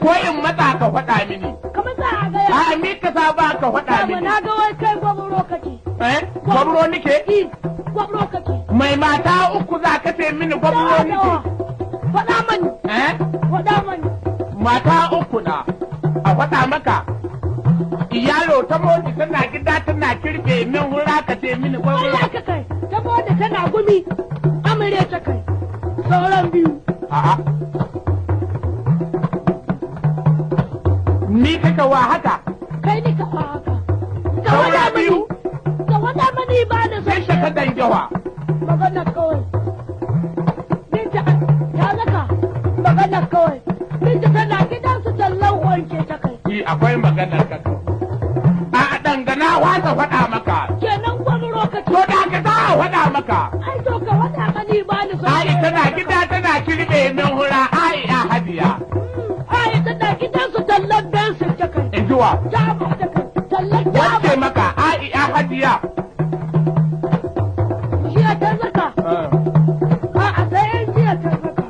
ko in matsa ka faɗa mini. Kamar za a gaya. A mi ka sa ba ka faɗa mini. Na ga wai kai gwamro kake. Gwamro nike? Gwamro kake. Mai mata uku za ka ce mini gwamro nike. Faɗa mani. Faɗa mani. Mata uku na. A faɗa maka. Iyalo ta moti tana gida tana kirke min hura ka ce mini gwamro. Allah ka kai. Ta moti tana gumi. Amire ta kai. Sauran biyu. A'a. Ni kaka wa haka? Kai ni ka wa haka. Saura biyu. Ka wada mani ba da sai ka dangewa. Magana kawai. Binta ta zaka. Magana kawai. Binta tana gidan su tallan wanke ta kai. Akwai maganar ka. A dangana wasa faɗa maka. Kenan gwamro ka ce. To da ka za a faɗa maka. Ai to ka wada mani ba da Ai tana gida tana kirbe min hura ai a hadiya. Ai tana gidan su tallan bensin ta kai. Injuwa. Ta ba ta kai. Tallan ta ba. Wace maka ai a hadiya. Jiya ta zaka. A'a sai jiya ta zaka.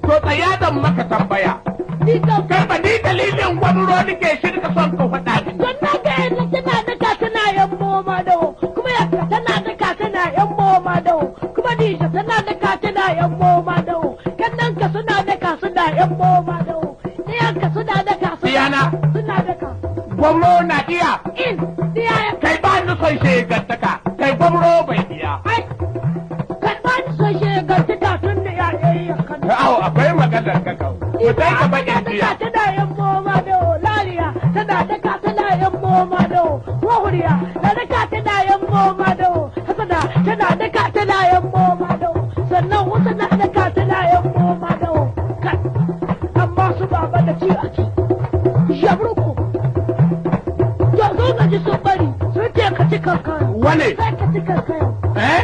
To tsaya zan maka tambaya. Karba ni dalilin gwamro nake shirka son ka faɗa mini. Don na ga yadda tana daka tana yan moma dawo. Kuma yadda tana daka tana yan moma dawo. Kuma Nisha tana daka tana yan moma dawo. Kannan ka suna daka suna yan moma dawo. Ɗiyan ka suna daka suna daka. Gwamro na iya. Ɗiya ya kai ba ni son shegantaka. Kai gwamro bai iya. Ai, kai ba ni son shegantaka tun da ya yi ya kan. Awo akwai maganar ka kawo. Ku sai ka baƙin jiya. Tana yan moma dawo. Lariya tana daka tana yan moma dawo. Wahuriya na daka tana yan moma dawo. Hasana tana daka tana yan moma dawo. Sannan wasu na daka tana yan moma dawo. Kai, amma su baba da ci a ci. Yabruku. Yanzu na ji sun bari sun ce ka ci kankan. Wane? Sai ka ci kankan. Eh?